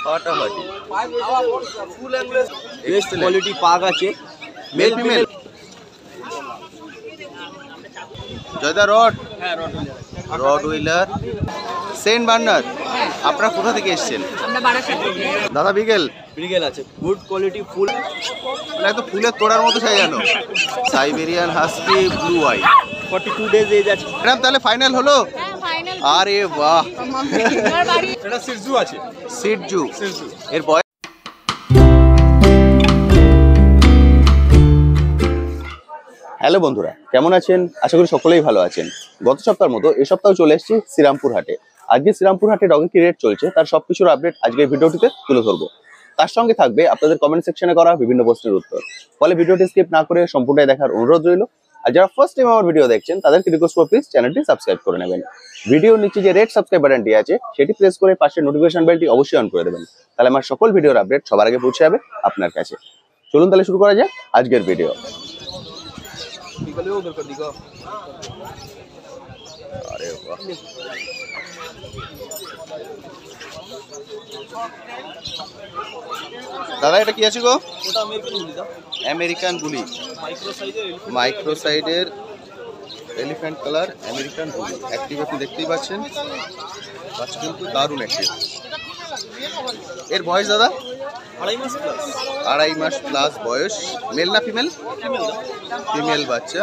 ফাটাফাটি best quality পাক আছে মেল ফিমেল। জয়দা রড, রড হুইলার, সেন্ট বার্নার। আপনারা কোথা থেকে এসেছেন? দাদা বিকেল ব্রিগেল আছে, গুড কোয়ালিটি ফুল, মানে একদম ফুলের তোড়ার মতো সাজানো। Siberian husky blue eye, 42 days age আছে। ম্যাডাম তাহলে ফাইনাল হলো? আরে বাহ, এটা সিরজু আছে, সিটজু। এর বয়স হ্যালো বন্ধুরা, কেমন আছেন? আশা করি সকলেই ভালো আছেন। গত সপ্তাহের মতো এই সপ্তাহে চলে এসেছি শ্রীরামপুর হাটে। আজকে শ্রীরামপুর হাটে ডগের কি রেট চলছে তার সবকিছুর আপডেট আজকে ভিডিওটিতে তুলে ধরবো। তার সঙ্গে থাকবে আপনাদের কমেন্ট সেকশনে করা বিভিন্ন প্রশ্নের উত্তর। ফলে ভিডিওটি স্কিপ না করে সম্পূর্ণটাই দেখার অনুরোধ রইল। আর যারা ফার্স্ট টাইম আমার ভিডিও দেখছেন তাদেরকে রিকোয়েস্ট করব প্লিজ চ্যানেলটি সাবস্ক্রাইব করে নেবেন। ভিডিওর নিচে যে রেড সাবস্ক্রাইব বাটনটি আছে সেটি প্রেস করে পাশে নোটিফিকেশন বেলটি অবশ্যই অন করে দেবেন। তাহলে আমার সকল ভিডিওর আপডেট সবার আগে পৌঁছে যাবে আপনার কাছে। চলুন তাহলে শুরু করা যাক আজকের ভিডিও। अरे वाह, দাদা এটা কি আছে গো? ওটা আমেরিকান বুলি দাও, আমেরিকান বুলি, মাইক্রো সাইজের এলিফ্যান্ট কালার আমেরিকান বুলি। অ্যাক্টিভ আপনি দেখতেই পাচ্ছেন, বাচ্চা কিন্তু দারুণ অ্যাক্টিভ। এর বয়স দাদা? 2.5 মাস প্লাস। 2.5 মাস প্লাস বয়স। মেল না ফিমেল? ফিমেল বাচ্চা।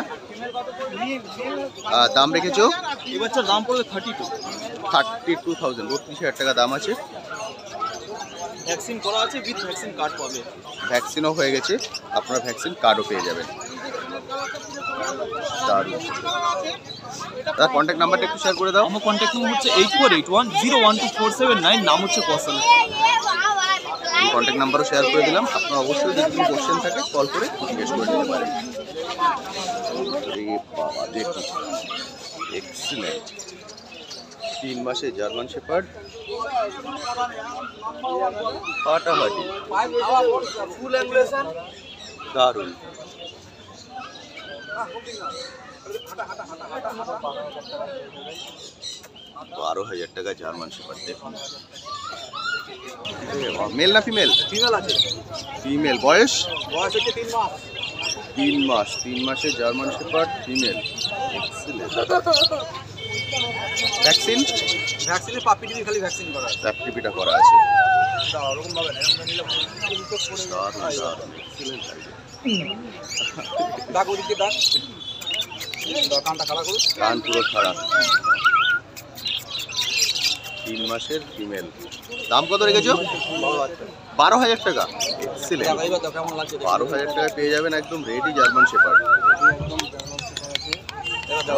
দাম রেখেছো? এই বাচ্চার দাম পড়বে 32,000। 32,000 টাকা দাম আছে। ভ্যাকসিন করা আছে, উইথ ভ্যাকসিন কার্ড পাবে। ভ্যাকসিনও হয়ে গেছে, আপনারা ভ্যাকসিন কার্ডও পেয়ে যাবেন। দারুণ। তার কন্ট্যাক্ট নাম্বারটা একটু শেয়ার করে দাও। আমার কন্ট্যাক্ট নাম্বার হচ্ছে 8481012479, নাম হচ্ছে কৌশল। কন্ট্যাক্ট নাম্বারও শেয়ার করে দিলাম। আপনারা অবশ্যই যদি কোনো কোশ্চেন থাকে কল করে জিজ্ঞেস করে নিতে পারেন। বাবা দেখুন, এক্সিলেন্ট। 3 মাসে জার্মান শেপার্ড, ফাটাফাটি, দারুণ। 12,000 টাকা জার্মান শেপার্ড। দেখুন, মেল না ফিমেল? ফিমেল আছে। ফিমেল। বয়স? বয়স হচ্ছে 3 মাস। 3 মাস। 3 মাসে German shepherd female. Excellent. Vaccine? ভ্যাকসিনের পাপিটি খালি ভ্যাকসিন করা আছে। প্যাপটিপিটা করা আছে। ওরকম ভাবে না, আমরা নিলে দারুণ দারুণ, এক্সিলেন্ট আইডিয়া। ডাক ওদিকে ডাক, কানটা খারাপ করুন। কান পুরো খারাপ। 3 মাসের ফিমেল। দাম কত রেখেছো? 12,000 টাকা। এক্সিলেন্ট। কেমন লাগছে? 12,000 টাকায় পেয়ে যাবেন একদম রেডি জার্মান শেপার্ড।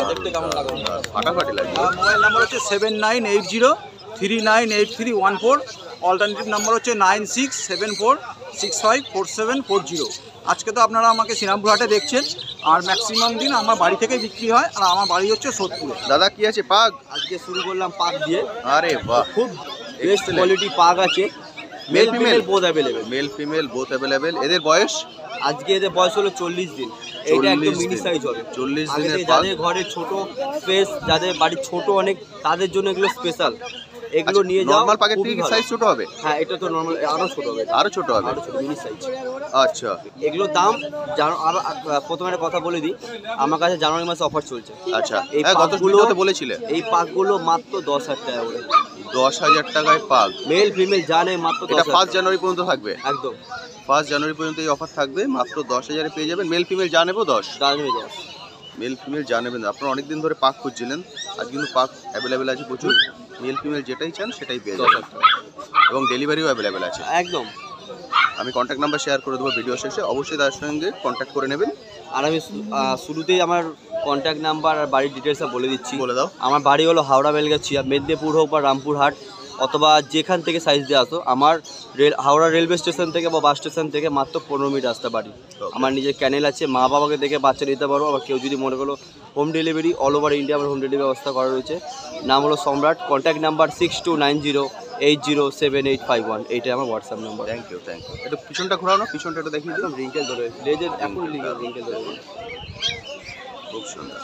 দেখতে কেমন লাগবে? ফাটাফাটি লাগবে। মোবাইল নাম্বার হচ্ছে 7980398314। অল্টারনেটিভ নাম্বার হচ্ছে 9674654740। আজকে তো আপনারা আমাকে শ্রীরামপুর হাটে দেখছেন, আর ম্যাক্সিমাম দিন আমার বাড়ি থেকে বিক্রি হয়, আর আমার বাড়ি হচ্ছে সোদপুরে। দাদা কি আছে? পাগ? আজকে শুরু করলাম পাক দিয়ে। আরে বাহ, খুব বেস্ট কোয়ালিটি পাক আছে, male female both available. Mail female both available. এদের বয়স? আজকে এদের বয়স হলো 40 দিন। এটা একদম মিনি সাইজ হবে। 40 আগে দিনের থেকে পাগ। যাদের ঘরে ছোট স্পেস, যাদের বাড়ি ছোট অনেক, তাদের জন্য এগুলো স্পেশাল। এগুলো নিয়ে যাও। নরমাল পাগের থেকে সাইজ ছোট হবে? হ্যাঁ, এটা তো নরমাল, আরো ছোট হবে। আরো ছোট হবে? আরো ছোট, মিনি সাইজ। আচ্ছা, এগুলোর দাম প্রথমে একটা কথা বলে দিই, আমার কাছে জানুয়ারি মাসে অফার চলছে। আচ্ছা, এই গত পাকগুলো ভিডিওতে বলেছিলে। এই পাকগুলো মাত্র 10,000 টাকা করে। 10,000 টাকায় পাগ। মেল ফিমেল জানে মাত্র এটা 10,000 1 জানুয়ারি পর্যন্ত থাকবে। একদম 1 জানুয়ারি পর্যন্ত এই অফার থাকবে। মাত্র 10,000 এ পেয়ে যাবেন। মেল ফিমেল যা নেবো 10। জানবে 10। মেল ফিমেল যা নেবেন। আপনারা অনেকদিন ধরে পাক খুঁজছিলেন, আজ কিন্তু পাক অ্যাভেলেবেল আছে প্রচুর। মেল ফিমেল যেটাই চান সেটাই পেয়ে যাবেন, এবং ডেলিভারিও অ্যাভেলেবেল আছে। একদম। আমি কন্ট্যাক্ট নাম্বার শেয়ার করে দেবো ভিডিও শেষে, অবশ্যই তার সঙ্গে কন্ট্যাক্ট করে নেবেন। আর আমি শুরুতেই আমার কন্ট্যাক্ট নাম্বার আর বাড়ির ডিটেলসটা বলে দিচ্ছি। বলে দাও। আমার বাড়ি হলো হাওড়া বেলগাছিয়া, মেদিনীপুর হোক বা রামপুরহাট, অথবা যেখান থেকে সাইজ দিয়ে আসো, আমার হাওড়া রেলওয়ে স্টেশন থেকে বা বাস স্টেশন থেকে মাত্র 15 মিনিট রাস্তা বাড়ি। আমার নিজের ক্যানেল আছে, মা বাবাকে দেখে বাচ্চা নিতে পারবো। আবার কেউ যদি মনে করো home delivery, all over India আমার হোম ডেলিভারি ব্যবস্থা করা রয়েছে। নাম হলো সম্রাট। Contact number 6290807851। এইটাই আমার WhatsApp number. Thank you, thank you. একটু পিছনটা ঘোরানো, পিছনটা একটু দেখিয়ে দিলাম। রিঙ্কেল ধরে লেজের এখন রিঙ্কেল ধরে। খুব সুন্দর।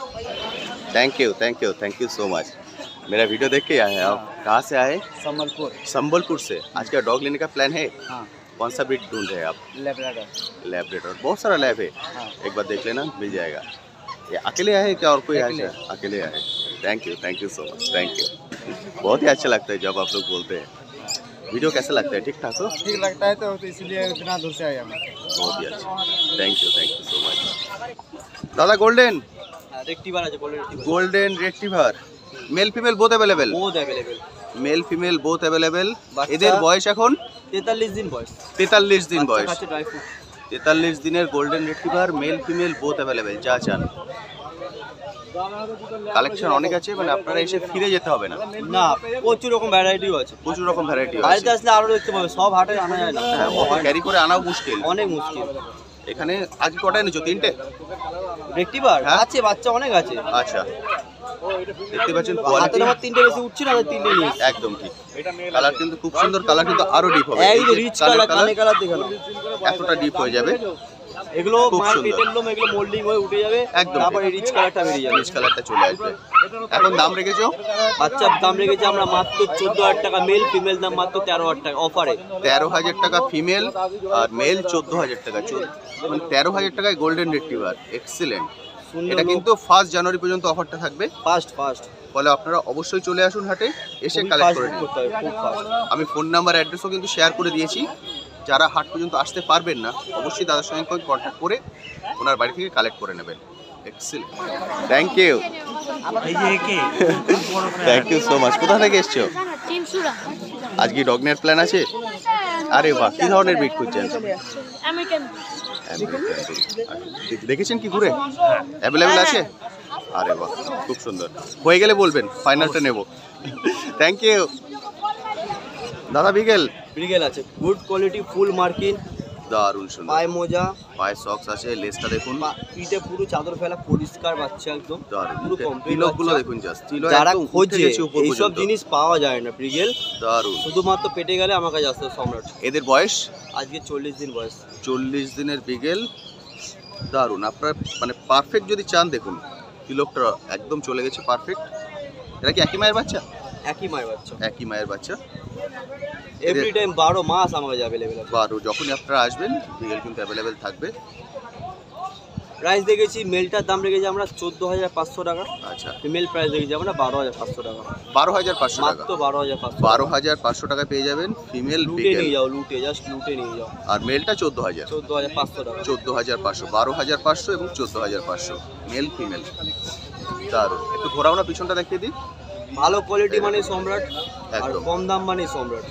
Thank you, thank you, thank you so much. मेरा वीडियो देख के आए हैं आप? कहाँ से आए? संबलपुर। संबलपुर से। आज क्या डॉग लेने का प्लान है? हाँ, कौन सा ब्रीड ढूंढ रहे हैं आप? लेब्राडोर। लैब्राडोर, बहुत सारा लैब है। हाँ। एक बार देख लेना, मिल जाएगा। ये अकेले आए हैं क्या और कोई आया है? अकेले आए। Thank you so much, thank you. बहुत ही अच्छा लगता है जब आप लोग बोलते हैं। वीडियो कैसा लगता है? ठीक ठाक हो? ठीक लगता है तो इसलिए इतना दूर से आया मैं। बहुत ही अच्छा, थैंक यू सो मच। दादा गोल्डन रेक्टिभार আছে বলে retriever golden retriever male female both available? বহুত available male female both available. বাচ্চা- এদের বয়স এখন 43 দিন বয়স 43 দিন বাচ্চা বয়স। খাচ্ছে ড্রাই ফ্রুট 43 দিনের golden retriever mail female both available, যা চান। কালেকশন অনেক আছে, মানে আপনারা এসে ফিরে যেতে হবে না, না প্রচুর রকম ভ্যারাইটিও আছে প্রচুর রকম ভ্যারাইটি বাড়িতে আছে। আসলে আরো দেখতে পাবে সব হাটে আনা যায় না হ্যাঁ, অত ক্যারি করে আনাও মুশকিল। অনেক মুশকিল এখানে আজ কটা এনেছো? 3টে? রেক্টিভার হ্যাঁ। আছে বাচ্চা অনেক আছে আচ্ছা, দেখতে পাচ্ছেন হাতে কোয়ালিটি আমার 3টে বেশি উঠছে না 3টে নিয়ে এসেছি। একদম ঠিক। কালার কিন্তু খুব সুন্দর, কালার কিন্তু আরো ডিপ হবে। এই যে এই যে রিচ কালার কানে কালার দেখে নাও। এতটা ডিপ হয়ে যাবে, এগুলো খুব মায়ের সুন্দর। পেটের লোম এগুলো মোল্ডিং হয়ে উঠে যাবে একদম তারপরে রিচ কালারটা বেরিয়ে যাবে রিচ কালারটা চলে আসবে। এখন দাম রেখেছো? বাচ্চার দাম রেখেছি আমরা মাত্র 14,000 টাকা মেল ফিমেল দাম মাত্র 13,000 টাকা অফারে 13,000 টাকা ফিমেল আর মেল 14,000 টাকা। মানে 13,000 টাকায় গোল্ডেন রিট্রিভার, এক্সিলেন্ট। এটা কিন্তু 1 জানুয়ারি পর্যন্ত অফারটা থাকবে। ফাস্ট ফলে আপনারা অবশ্যই চলে আসুন হাটে, এসে কালেক্ট করে নিন। করতে হবে খুব ফাস্ট আমি ফোন নাম্বার অ্যাড্রেসও কিন্তু শেয়ার করে দিয়েছি। যারা হাট পর্যন্ত আসতে পারবেন না, অবশ্যই দাদার সঙ্গে কন্ট্যাক্ট করে ওনার বাড়ি থেকে কালেক্ট করে নেবেন। Excellent, thank you so much. কোথা থেকে এসছো? তিনসুরা আজকে ডগনের প্ল্যান আছে? আরে বাহ, কি ধরনের ব্রিড খুঁজছেন? আমেরিকান দেখেছেন কি ঘুরে? অ্যাভেলেবেল আছে? আরে বাহ, খুব সুন্দর। হয়ে গেলে বলবেন, ফাইনালটা নেব। থ্যাংক ইউ দাদা। বিকেল ব্রিগেল আছে গুড কোয়ালিটি ফুল মার্কিং দারুণ সুন্দর। পায়ে মোজা পায়ে সক্স আছে, লেসটা দেখুন পিঠে পুরো চাদর ফেলা পরিষ্কার বাচ্চা একদম দারুণ। পুরো কমপ্লিট তিলকগুলো দেখুন, জাস্ট তিল যারা একদম খোঁজে উঠে গেছে উপর এইসব পর্যন্ত। জিনিস পাওয়া যায় না ব্রিগেল দারুণ। শুধুমাত্র পেটে গেলে আমার কাছে আসতে হবে সম্রাট এদের বয়স আজকে 40 দিন বয়স 40 দিনের বিগেল, দারুণ। আপনার মানে পারফেক্ট যদি চান, দেখুন তিলকটা একদম চলে গেছে পারফেক্ট। এরা কি একই মায়ের বাচ্চা? একই মায়ের বাচ্চা একই মায়ের বাচ্চা। এভরি টাইম 12 মাস আমার কাছে অ্যাভেলেবেল আছে বারো যখনই আপনারা আসবেন, বিগেল কিন্তু অ্যাভেলেবেল থাকবে। প্রাইস দেখেছি মেলটার দাম রেখেছি আমরা 14,500 টাকা আচ্ছা, ফিমেল প্রাইস দেখেছি আমরা 12,500 টাকা 12,500 টাকা। মাত্র 12,500 12,500 টাকায় পেয়ে যাবেন ফিমেল লুটে বিগেল। নিয়ে যাও লুটে জাস্ট লুটে নিয়ে যাও আর মেলটা 14,000। 14,500 টাকা 14,500, 12,500 এবং 14,500 মেল ফিমেল। দারুণ। একটু ঘোরাও না, পিছনটা দেখিয়ে দিই। ভালো কোয়ালিটি মানে সম্রাট আর একদম। কম দাম মানে সম্রাট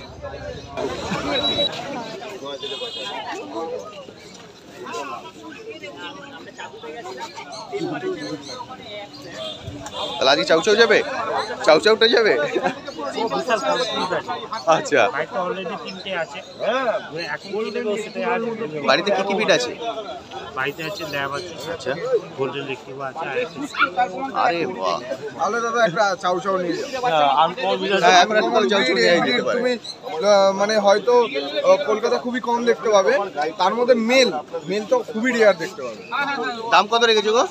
তাহলে আজকে চাউ চাউ যাবে? চাউ চাউটা যাবে? আচ্ছা, অলরেডি 3টে আছে এখন সেটা আর বাড়িতে কি কি বিট আছে? বাড়িতে আছে ল্যাব আছে আচ্ছা, গোল্ডেন রেক্টিভা আছে আর আরে বাহ। তাহলে দাদা একটা চাউ চাউ নিয়ে যাও। হ্যাঁ, এখন একটা চাউ চাউ নিয়ে যেতে পারে। তুমি মানে হয়তো কলকাতা খুবই কম দেখতে পাবে, তার মধ্যে মেল তো খুবই রেয়ার দেখতে পাবে। দাম কত রেখেছো গো?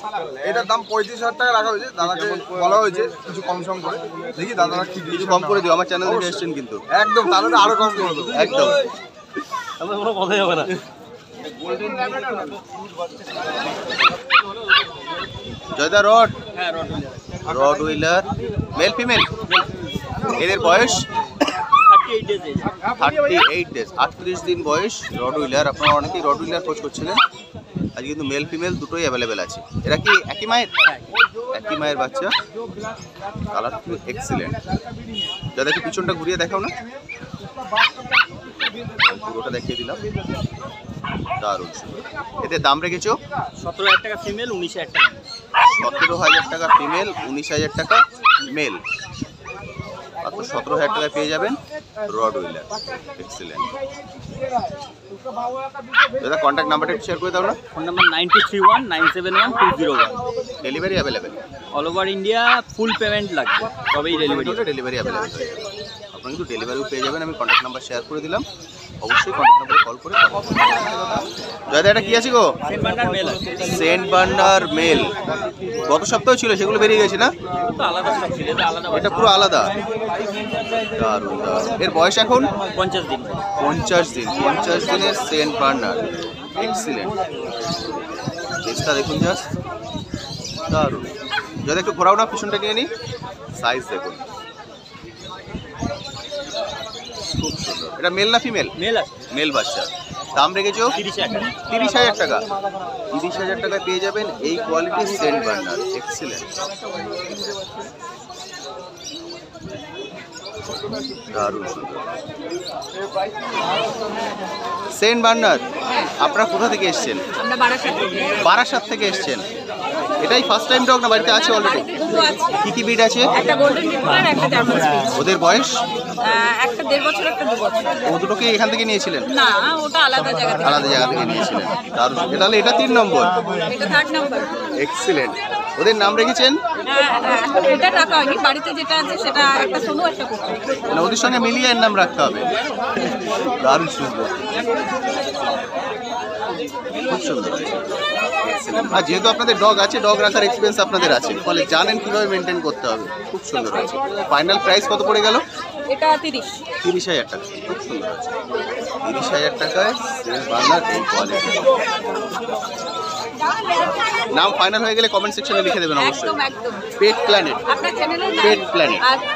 এটার দাম 35,000 টাকা রাখা হয়েছে, দাদাকে বলা হয়েছে কিছু কম সম করে। দেখি দাদারা কি কিছু কম করে দিও, আমার চ্যানেল থেকে এসছেন কিন্তু। একদম, তাহলে আরো কম করে দেবো। একদম। কোনো কথাই হবে না জয়দা রড, রড হুইলার মেল ফিমেল। এদের বয়স 38 ডেজ 38 ডেজ, 38 দিন বয়স। রড হুইলার, আপনারা অনেকেই রড হুইলার খোঁজ করছিলেন। আজ কিন্তু মেল ফিমেল দুটোই অ্যাভেলেবেল আছে। এরা কি একই মায়ের? একই মায়ের বাচ্চা। কালার কিন্তু এক্সিলেন্ট। যাদেরকে পিছনটা ঘুরিয়ে দেখাও না, পুরোটা দেখিয়ে দিলাম। দারুণ সুন্দর। এদের দাম রেখেছো? 17,000 টাকা ফিমেল 19,000 টাকা 17,000 টাকা ফিমেল, 19,000 টাকা মেল। মাত্র 17,000 টাকায় পেয়ে যাবেন রড হুইলার, এক্সিলেন্ট। দাদা কন্ট্যাক্ট নাম্বারটা একটু শেয়ার করে দাও না। Phone number 9231971201 delivery available? All over India full payment লাগবে তবেই ডেলিভারি ডেলিভারি অ্যাভেলেবেল। আপনারা আপনারা কিন্তু ডেলিভারিও পেয়ে যাবেন। আমি কন্ট্যাক্ট নাম্বার শেয়ার করে দিলাম, অবশ্যই কন্ট্যাক্ট নাম্বারে কল করে জয়দা এটা কি আছে গো? সেন্ট বার্নার মেল গত সপ্তাহ ছিল, সেগুলো বেরিয়ে গেছে না? এটা পুরো আলাদা। দারুণ দারুণ। এর বয়স এখন 50 দিন। 50 দিন। 50 দিনের সেন্ট বার্নার, এক্সিলেন্ট। চেষ্টা দেখুন জাস্ট, দারুণ। যদি একটু ঘোরাও না, পিছনটা নিয়ে নিই, সাইজ দেখুন খুব সুন্দর। এটা মেল না ফিমেল? মেল আছে। মেল বাচ্চা। দাম রেখেছো 30,000 টাকা। 30,000 টাকা। 30,000 টাকায় পেয়ে যাবেন এই কোয়ালিটির সেন্ট বার্নার, এক্সিলেন্ট, দারুণ সুন্দর সেন্ট বার্নার। আপনারা কোথা থেকে এসছেন? আমরা বারাসাত থেকে। বারাসাত থেকে এসছেন। এটাই ফার্স্ট টাইম ডগ না বাড়িতে আছে অলরেডি? দুটো আছে, কি কি ব্রিড আছে? একটা গোল্ডেন রিট্রিভার, একটা জার্মান স্পিচ। ওদের বয়স? একটা 1.5 বছর, একটা 2 বছর। ও দুটোকে এখান থেকে নিয়েছিলেন? না, ওটা আলাদা জায়গা থেকে। আলাদা জায়গা থেকে নিয়েছিলেন, দারুণ। তাহলে এটা 3 নম্বর, এটা 3rd নাম্বার। এক্সিলেন্ট। ওদের নাম রেখেছেন? এখন এটা রাখা হয়নি, বাড়িতে যেটা আছে সেটা একটা সোনু, একটা কুকুর। মানে ওদের সঙ্গে মিলিয়ে এর নাম রাখতে হবে। দারুণ সুন্দর, খুব সুন্দর। Excellent। আর যেহেতু আপনাদের ডগ আছে, ডগ রাখার এক্সপেন্স আপনাদের আছে, ফলে জানেন কিভাবে মেনটেন করতে হবে। খুব সুন্দর আছে। ফাইনাল প্রাইস কত পড়ে গেল? এটা 30। 30,000 টাকা। খুব সুন্দর আছে। 30,000 টাকায় সেন্ট বার্নার এই কোয়ালিটি। নাম ফাইনাল হয়ে গেলে কমেন্ট সেকশনে লিখে দেবেন অবশ্যই। একদম একদম। Pet Planet. আপনার চ্যানেলের নাম? Pet Planet. আচ্ছা,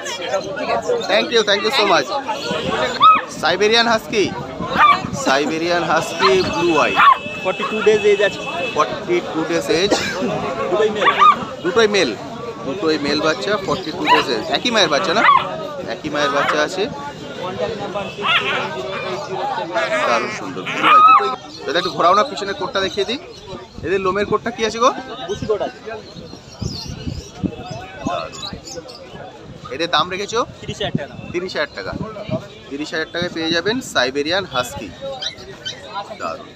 ঠিক আছে। Thank you so much. Siberian husky, Siberian husky blue eye, 42 days age আছে। 42 ডেজ এজ। দুটোই মেল। দুটোই মেল, দুটোই মেল বাচ্চা। 42 ডেজ এজ। একই মায়ের বাচ্চা না? একই মায়ের বাচ্চা আছে। দারুণ সুন্দর। ব্লু আই দুটোই। যদি একটু ঘোরাও না, পিছনের কোটটা দেখিয়ে দিই। এদের লোমের কোটটা কি আছে গো? বুসি কোট আছে। এদের দাম রেখেছো? 30,000 টাকা। 30,000 টাকা। 30,000 টাকায় পেয়ে যাবেন সাইবেরিয়ান হাস্কি, দারুণ।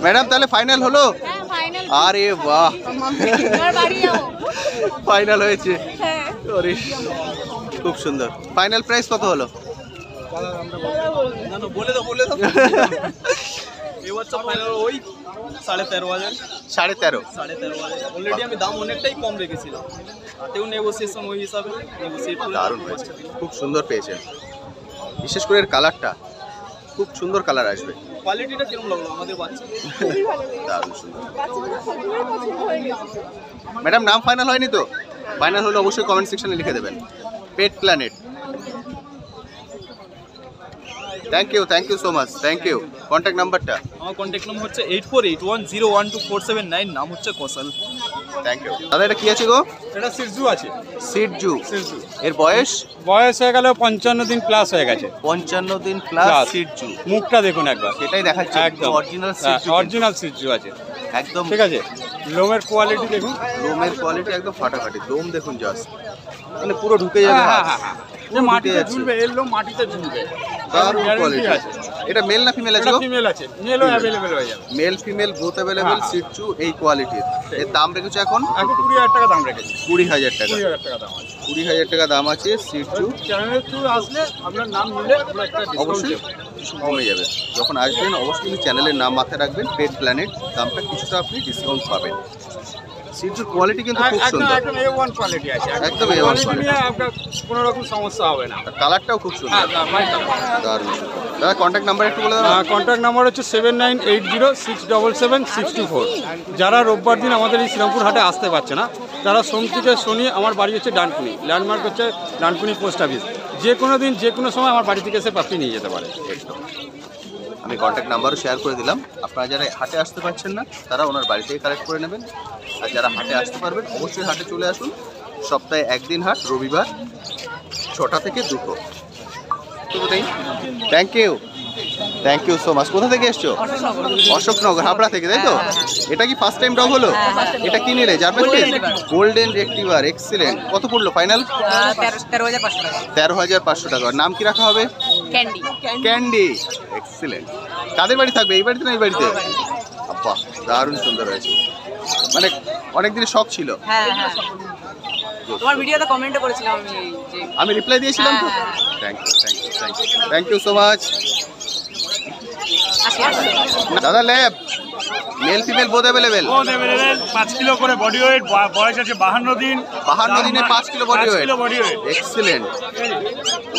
ম্যাডাম তাহলে ফাইনাল হলো? হ্যাঁ ফাইনাল। আরে বাহ, এবার বাড়ি যাও। ফাইনাল হয়েছে। হ্যাঁ। আরে খুব সুন্দর। ফাইনাল প্রাইস কত হলো? না বলে দাও। এই বাচ্চা ফাইনাল ওই 13,500। 13.5। 13,500। অলরেডি আমি দাম অনেকটাই কম রেখেছিলাম, তাতেও নেগোসিয়েশন ওই হিসাবে নেগোসিয়েট করে। দারুণ হয়েছে, খুব সুন্দর পেয়েছেন। বিশেষ করে এর কালারটা খুব সুন্দর কালার আসবে। কোয়ালিটিটা কিরকম লাগলো আমাদের বাচ্চা? দারুণ সুন্দর। ম্যাডাম নাম ফাইনাল হয়নি তো? ফাইনাল হলে অবশ্যই কমেন্ট সেকশনে লিখে দেবেন। Pet planet. Thank you so much. Thank you. Contact নাম্বারটা? আমার কন্ট্যাক্ট নম্বর হচ্ছে 8481012479। নাম হচ্ছে কৌশল। Thank you. দাদা এটা কি আছে গো? এটা সিজু আছে। সিটজু। এর বয়স? বয়স হয়ে গেল 55 দিন প্লাস হয়ে গেছে। 55 দিন প্লাস Plus। সিটজু। মুখটা দেখুন একবার, সেটাই দেখাচ্ছে, একদম অরিজিনাল সিটজু। অরিজিনাল সিজু আছে, একদম ঠিক আছে। লোমের কোয়ালিটি দেখুন, লোমের কোয়ালিটি একদম ফাটাফাটি। লোম দেখুন জাস্ট, মানে পুরো ঢুকে যাবে হাত। যে মাটিতে যাচ্ছে। ঝুলবে, এর লোম মাটিতে ঝুলবে। দারুণ Guarantee কোয়ালিটি আছে। এটা মেল না ফিমেল আছে এটা গো? ফিমেল আছে, মেলও অ্যাভেলেবেল হয়ে যাবে। Mail female both available. হ্যাঁ। সিটজু এই কোয়ালিটির। এর দাম রেখেছে এখন এখন 20,000 টাকা দাম রেখেছি। 20,000 টাকা। 20,000 টাকা দাম আছে। 20,000 টাকা দাম আছে সিটজু। চ্যানেলের থ্রু আসলে আপনার নাম নিলে আমরা একটা ডিসকাউন্ট অবশ্যই দেব। কিছু কমে যাবে। যখন আসবেন অবশ্যই কিন্তু চ্যানেলের নাম মাথায় রাখবেন, পেট প্ল্যানেট। দামটা কিছুটা আপনি ডিসকাউন্ট পাবেন। সিটজুর কোয়ালিটি কিন্তু খুব একদম সুন্দর, একদম A1 কোয়ালিটি আছে। একদম A1 কোয়ালিটি quality। নিয়ে আপনার কোনো রকম সমস্যা হবে না। আর কালারটাও খুব সুন্দর, হ্যাঁ, ভাই দারুণ সুন্দর। দাদা কন্ট্যাক্ট নাম্বার একটু বলে দেবেন? কন্ট্যাক্ট নাম্বার হচ্ছে 7980677624। যারা রোববার দিন আমাদের এই শ্রীরামপুর হাটে আসতে পারছে না, তারা সোম থেকে শনি আমার বাড়ি হচ্ছে ডানকুনি, ল্যান্ডমার্ক হচ্ছে ডানকুনি পোস্ট অফিস। যে কোনো দিন যে কোনো সময় আমার বাড়ি থেকে এসে পাপড়ি নিয়ে যেতে পারে। একদম। আমি কন্ট্যাক্ট নাম্বারও শেয়ার করে দিলাম। আপনারা যারা হাটে আসতে পারছেন না, তারা ওনার বাড়ি থেকে কালেক্ট করে নেবেন। আর যারা হাটে আসতে পারবেন অবশ্যই হাটে চলে আসুন। সপ্তাহে একদিন হাট, রবিবার 6টা থেকে 2টো। Thank you so much. কোথা থেকে এসছো? অশোকনগর, হাবড়া থেকে, তাই তো? এটা কি ফার্স্ট টাইম ডগ হলো? এটা কি নিলে? German golden retriever, excellent. কত পড়লো ফাইনাল? 13,500 টাকা। 13,500 টাকা। নাম কি রাখা হবে? ক্যান্ডি। Candy, excellent. কাদের বাড়ি থাকবে? এই বাড়িতে না এই বাড়িতে? আব্বা দারুণ সুন্দর হয়েছে, মানে অনেক দিনের শখ ছিল। হ্যাঁ হ্যাঁ। তোমার ভিডিওতে কমেন্টও করেছিলাম আমি যে আমি রিপ্লাই দিয়েছিলাম তো। হ্যাঁ। Thank you thank you thank you thank you so much. দাদা lab male female both available? 5 kilo করে বডি ওয়েট, বয়স আছে 52 দিন। 52 দিনে 5 কিলো বডি ওয়েট, এক্সিলেন্ট।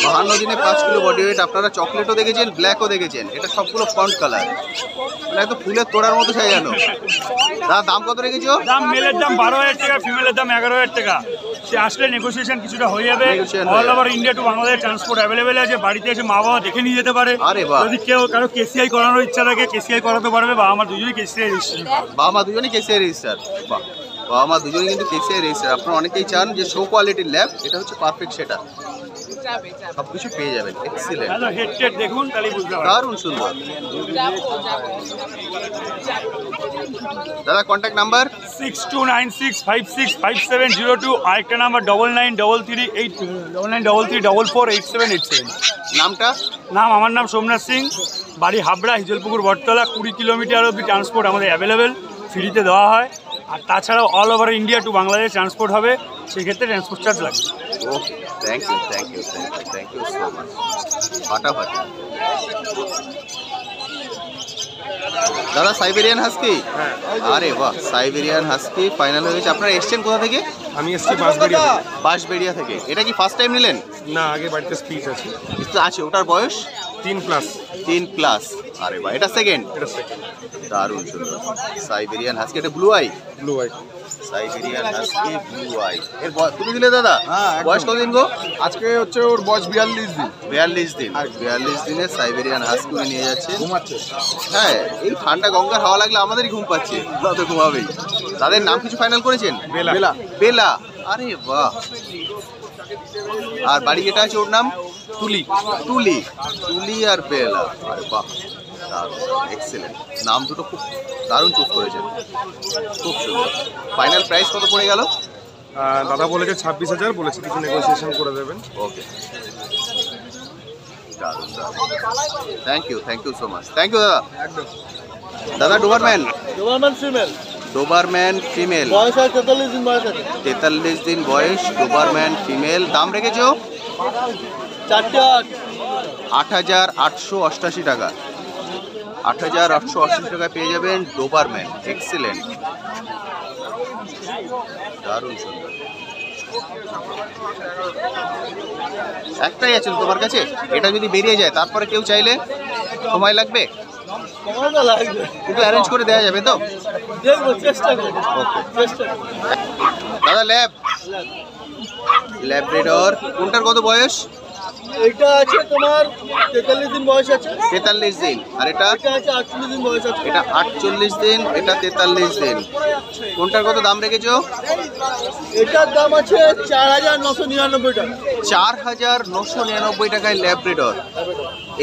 52 দিনে 5 কিলো বডি ওয়েট। আপনারা চকলেটও দেখেছেন, ব্ল্যাকও দেখেছেন, এটা সবগুলো ফন্ট কালার, মানে একদম ফুলের তোড়ার মতো সাজানো। দাদা দাম কত রেখেছো? দাম মেলের দাম 12,000 টাকা, ফিমেলের দাম 11,000 টাকা। সে আসলে নেগোসিয়েশন কিছুটা হয়ে যাবে। Negotiation all over India to Bangladesh transport available আছে। বাড়িতে এসে মা বাবা দেখে নিয়ে যেতে পারে। আরে বাহ। যদি কেউ কারো কেসিআই করানোর ইচ্ছা থাকে কেসিআই করাতে পারবে। বাবা আমার দুজনেই কেসিআই রেজিস্ট্রেশন। বাবা মা দুজনেই কেসিআই রেজিস্টার। বাহ, বাবা মা দুজনেই কিন্তু কেসিআই রেজিস্টার। আপনারা অনেকেই চান যে শো কোয়ালিটির ল্যাব, এটা হচ্ছে পারফেক্ট সেটা, সব কিছু পেয়ে যাবেন। এক্সিলেন্ট, হেড টেড দেখুন তাহলেই বুঝতে পারবেন। দারুণ সুন্দর। দাদা কন্ট্যাক্ট নাম্বার? 6296565702। আরেকটা নাম্বার 9933848787। নামটা? নাম আমার নাম সোমনাথ সিং, বাড়ি হাবড়া, হিজলপুকুর বটতলা। 20 কিলোমিটার অবধি ট্রান্সপোর্ট আমাদের অ্যাভেলেবেল, ফ্রিতে দেওয়া হয়। আর তাছাড়াও all over India to Bangladesh transport হবে, সেক্ষেত্রে ট্রান্সপোর্ট চার্জ লাগবে। Okay, thank you thank you thank you thank you so much. ফাটাফাটি। দাদা সাইবেরিয়ান হাস্কি? আরে বাহ, সাইবেরিয়ান হাস্কি ফাইনাল হয়ে গেছে। আপনারা এসছেন কোথা থেকে? আমি এসছি বাঁশবেড়িয়া থেকে। বাঁশবেড়িয়া থেকে। এটা কি ফার্স্ট টাইম নিলেন? না, আগে বাড়িতে স্পিচ আছে। কিছু আছে, ওটার বয়স 3+। 3+। আরে বাহ, এটা সেকেন্ড? এটা সেকেন্ড। দারুণ সুন্দর। সাইবেরিয়ান হাস্কি, এটা blue eye? Blue white. Siberian husky blue I. এর তুমি দিলে দাদা? বয়স কতদিন গো? আজকে হচ্ছে ওর বয়স 42 দিন। 42 দিন। 42 দিনে সাইবেরিয়ান হাস্কি নিয়ে যাচ্ছে। ঘুমাচ্ছে। হ্যাঁ, এই ঠান্ডা গঙ্গার হাওয়া লাগলে আমাদেরই ঘুম পাচ্ছে, তো ঘুমাবেই। তাদের নাম কিছু ফাইনাল করেছেন? বেলা। বেলা। আরে বাহ। আর বাড়ি যেটা আছে ওর নাম? তুলি। তুলি। তুলি আর বেলা। আরে বাহ, এক্সেলেন্ট। নাম দুটো খুব দারুণ চুজ করেছেন, খুব সুন্দর। ফাইনাল প্রাইস কত পড়ে গেল? দাদা বলেছে 26,000, বলেছে কিছু নেগোসিয়েশন করে দেবেন। ওকে, দারুণ দারুণ। Thank you so much. Thank you দাদা। দাদা ডোবারম্যান? ফিমেল। ডোবারম্যান ফিমেল, বয়স আছে 43 দিন বয়স আছে। 43 দিন বয়স, ডোবারম্যান ফিমেল। দাম রেখেছো? 8,888 টাকা। 8,888 টাকা পেয়ে যাবেন ডোবারম্যান। এক্সিলেন্ট, দারুণ সুন্দর। একটাই আছে তোমার কাছে? এটা যদি বেরিয়ে যায় তারপরে কেউ চাইলে সময় লাগবে? কিন্তু অ্যারেঞ্জ করে দেওয়া যাবে তো? ওকে দাদা, ল্যাব্রাডর কোনটার কত বয়স? এটা আছে তোমার 43 দিন বয়স আছে। 43 দিন। আর এটা? এটা আছে 48 দিন বয়স আছে। এটা 48 দিন, এটা 43 দিন। কোনটার কত দাম রেখেছো? এটার দাম আছে 4,999 টাকা। 4,999 টাকায় ল্যাব্রাডর।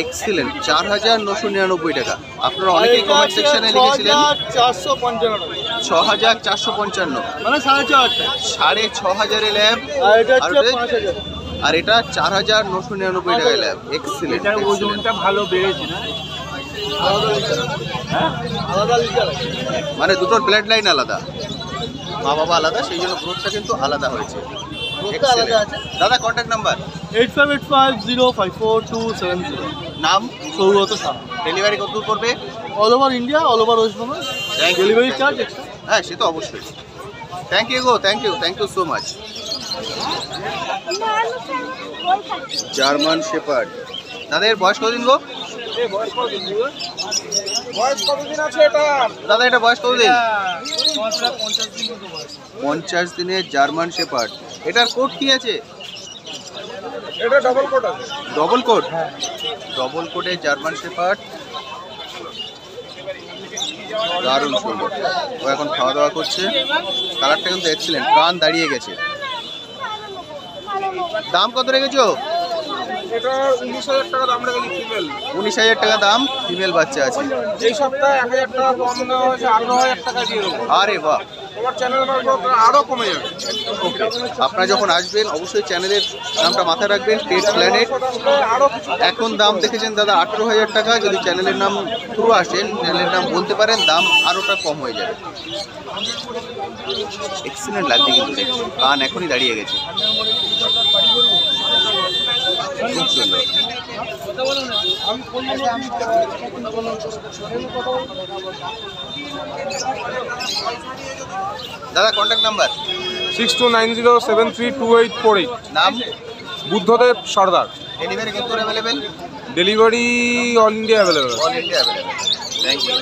এক্সিলেন্ট, 4,999 টাকা। আপনারা অনেকেই কমেন্ট সেকশনে লিখেছিলেন 6,455, মানে 6,500 টাকা। 6,500 ল্যাব। আর এটা হচ্ছে 5,000। আর এটা 4,999 টাকায় ল্যাব। এক্সিলেন্ট। ওজনটা ভালো বেড়েছে না? আলাদা লিটার আছে। মানে দুটোর ব্লাড লাইন আলাদা, মা বাবা আলাদা, সেই জন্য গ্রোথটা কিন্তু আলাদা হয়েছে। গ্রোথটা আলাদা আছে। দাদা কন্ট্যাক্ট নাম্বার? 8585054270। নাম? সৌগত সাহা। ডেলিভারি কত দূর করবে? All over India, all over West Bengal. Thank you. Delivery charge extra. হ্যাঁ, সে তো অবশ্যই। থ্যাংক ইউ গো, thank you so much. German shepherd. দাদার বয়স কতদিন গো? বয়স কতদিন আছে এটা? দাদা এটা বয়স কতদিন? 50 দিনের জার্মান শেপার্ড। এটার কোট কি আছে? এটা ডাবল কোট আছে। Double coat? ডবল কোটে জার্মান শেপার্ড, দারুণ সুন্দর। ও এখন খাওয়া দাওয়া করছে। কালারটা কিন্তু এক্সিলেন্ট, কান দাঁড়িয়ে গেছে। দাম কত রেখেছো? এটা 19,000 টাকা দাম রেখেছি ফিমেল। 19,000 টাকা দাম, ফিমেল বাচ্চা আছে। এই সপ্তাহে 1,000 টাকা কম দেওয়া হয়েছে, 18,000 টাকা দিয়ে দেবো। আরে বাহ, তোমার চ্যানেল আরো কমে যাবে। ওকে, আপনারা যখন আসবেন অবশ্যই চ্যানেলের নামটা মাথায় রাখবেন, পেট প্ল্যানেট। এখন দাম দেখেছেন দাদা 18,000 টাকা। যদি চ্যানেলের নাম থ্রু আসেন, চ্যানেলের নাম বলতে পারেন, দাম আরোটা কম হয়ে যাবে। এক্সিলেন্ট লাগছে কিন্তু দেখুন, কান এখনই দাঁড়িয়ে গেছে, খুব সুন্দর। দাদা কন্ট্যাক্ট নাম্বার? 6290732848। নাম? বুদ্ধদেব সর্দার। ডেলিভারি কিন্তু available? Delivery all India available. All India available. Thank you.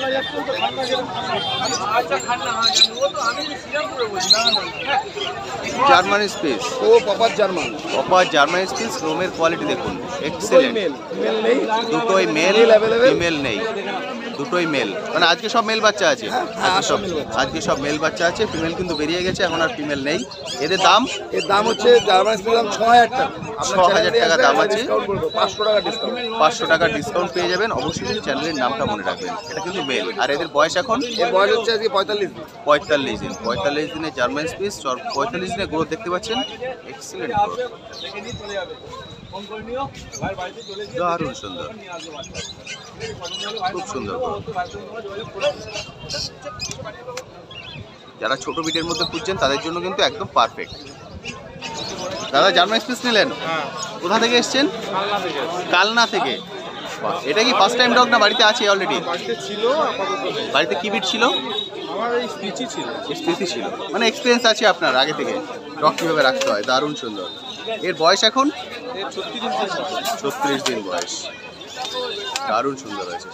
German spitz, ও proper German. Proper German spitz. রোমের কোয়ালিটি দেখুন, এক্সেলেন্ট। দুটোই মেল, ফিমেল নেই, দুটোই মেল। মানে আজকে সব মেল বাচ্চা আছে, আজকে সব মেল বাচ্চা আছে, ফিমেল কিন্তু বেরিয়ে গেছে, এখন আর ফিমেল নেই। এদের দাম? এর দাম হচ্ছে জার্মান স্পেস দাম 6,000 টাকা। 6,000 টাকা দাম আছে। 500 টাকা ডিসকাউন্ট। 500 টাকা ডিসকাউন্ট পেয়ে যাবেন। অবশ্যই কিন্তু চ্যানেলের নামটা মনে রাখবেন, এটা কিন্তু মেল। আর এদের বয়স এখন? এর বয়স হচ্ছে আজকে 45 দিন। 45 দিন। 45 দিনে জার্মান স্পিচ, 45 দিনে গ্রোথ দেখতে পাচ্ছেন, এক্সিলেন্ট গ্রোথ, দারুণ সুন্দর, খুব সুন্দর growth। যারা ছোট বিটের মধ্যে খুঁজছেন তাদের জন্য কিন্তু একদম পারফেক্ট। দাদা জার্মান স্পিচ নিলেন? কোথা থেকে এসছেন? কালনা থেকে। বাহ, এটা কি ফার্স্ট টাইম ডগ না বাড়িতে আছে অলরেডি? বাড়িতে ছিল আপাতত। বাড়িতে কি বিট ছিল? আমার এই স্পিচই ছিল। স্পিচই ছিল, মানে এক্সপিরিয়েন্স আছে আপনার আগে থেকে ডগ কীভাবে রাখতে হয়। দারুণ সুন্দর। এর বয়স এখন? এর 36 দিন। 36 দিন বয়স, দারুণ সুন্দর হয়েছে।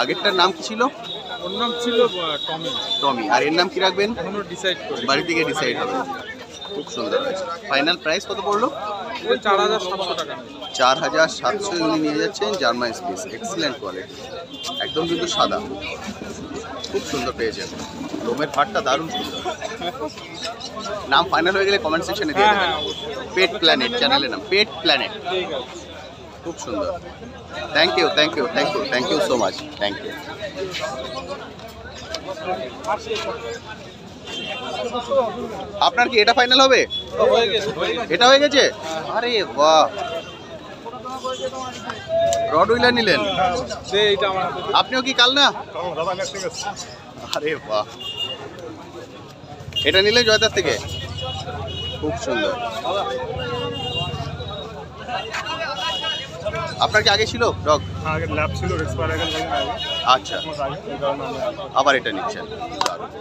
আগেরটার নাম কি ছিল? ওর নাম ছিল টমি। টমি। আর এর নাম কি রাখবেন? এখনো ডিসাইড করি। বাড়ি থেকে ডিসাইড হবে। খুব সুন্দর হয়েছে। ফাইনাল প্রাইস কত পড়লো? 4,700 টাকা। 4,700 উনি নিয়ে যাচ্ছেন জার্মান স্পিচ, এক্সিলেন্ট কোয়ালিটি, একদম কিন্তু সাদা, খুব সুন্দর পেয়েছেন। রোমের ফাটটা দারুণ সুন্দর। নাম ফাইনাল হয়ে গেলে কমেন্ট সেকশনে দিয়ে দেবেন। পেট প্ল্যানেট চ্যানেলের নাম, পেট প্ল্যানেট। খুব সুন্দর। Thank you, thank you, thank you, thank you so much, thank you. আপনার কি এটা ফাইনাল হবে? এটা হয়ে গেছে? আরে বাহ, রড হুইলার নিলেন? আপনিও কি কাল না? আরে বাহ, এটা নিলেন জয়দার থেকে? খুব সুন্দর। আপনার কি আগে ছিল ডগ? আগে ল্যাব ছিল, এক্সপায়ার হয়ে গেল। আচ্ছা, আবার এটা নিচ্ছেন,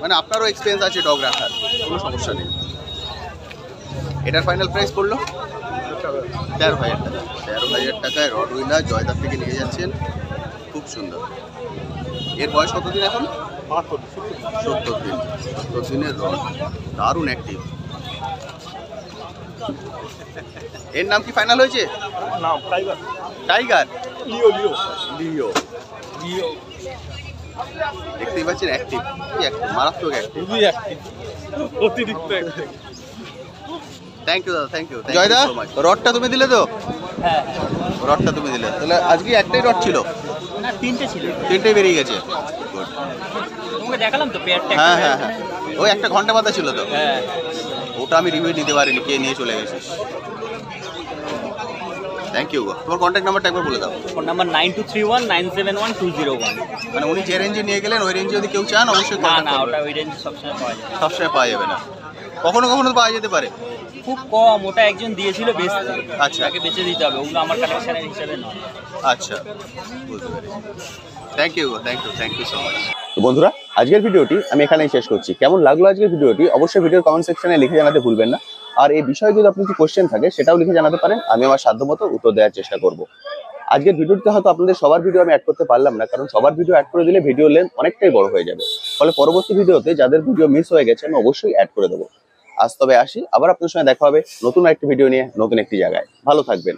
মানে আপনারও এক্সপিরিয়েন্স আছে ডগ রাখার, কোনো সমস্যা নেই। এটার ফাইনাল প্রাইস পড়লো 13,000 টাকা। 13,000 টাকায় রড হুইলার জয়দার থেকে নিয়ে যাচ্ছেন, খুব সুন্দর। এর বয়স কতদিন এখন? 70 দিন। 70 দিনের রড, দারুণ অ্যাক্টিভ। এর নাম কি ফাইনাল হয়েছে? নাম টাইগার। টাইগার? লিও লিও লিও। লিও। দেখতেই পাচ্ছেন অ্যাক্টিভ, কি অ্যাক্টিভ, মারাত্মক অ্যাক্টিভ, খুবই অ্যাক্টিভ, অতিরিক্ত অ্যাক্টিভ। থ্যাংক ইউ দাদা, থ্যাংক ইউ। জয়দা, রডটা তুমি দিলে তো? হ্যাঁ, রডটা তুমি দিলে, তাহলে আজকে একটাই রড ছিল? না 3টে ছিল। 3টেই বেরিয়ে গেছে। Good. তোমাকে দেখালাম তো পেয়ারটা। হ্যাঁ হ্যাঁ হ্যাঁ, ওই একটা ঘন্টা বাঁধা ছিল তো। হ্যাঁ, ওটা আমি রিভিউ নিতে পারিনি, কে নিয়ে চলে গেছিস। Thank you. তোমার কন্ট্যাক্ট নাম্বারটা একবার বলে দাও। Phone number 9231971201। মানে উনি যে রেঞ্জে নিয়ে গেলেন ওই রেঞ্জে যদি কেউ চান অবশ্যই না contact না, করবেন। ওটা ওই রেঞ্জ সবসময় পাওয়া যায়। সবসময় পাওয়া যাবে না, কখনো কখনো তো পাওয়া যেতে পারে। খুব কম, ওটা একজন দিয়েছিল বেচতে। আচ্ছা। তাকে বেচে দিতে হবে, ওগুলো আমার কালেকশনের হিসাবে নয়। আচ্ছা, বুঝতে পেরেছি। Thank you, thank you, thank you so much. তো বন্ধুরা, আজকের ভিডিওটি আমি এখানেই শেষ করছি। কেমন লাগলো আজকের ভিডিওটি অবশ্যই ভিডিওর কমেন্ট সেকশনে লিখে জানাতে ভুলবেন না। আর এই বিষয়ে যদি আপনার কিছু কোশ্চেন থাকে সেটাও লিখে জানাতে পারেন, আমি আমার সাধ্যমতো উত্তর দেওয়ার চেষ্টা করব। আজকের ভিডিওতে হয়তো আপনাদের সবার ভিডিও আমি অ্যাড করতে পারলাম না, কারণ সবার ভিডিও অ্যাড করে দিলে ভিডিও লেন্থ অনেকটাই বড় হয়ে যাবে। ফলে পরবর্তী ভিডিওতে যাদের ভিডিও মিস হয়ে গেছে আমি অবশ্যই অ্যাড করে দেবো। আজ তবে আসি, আবার আপনার সঙ্গে দেখা হবে নতুন একটি ভিডিও নিয়ে, নতুন একটি জায়গায়। ভালো থাকবেন।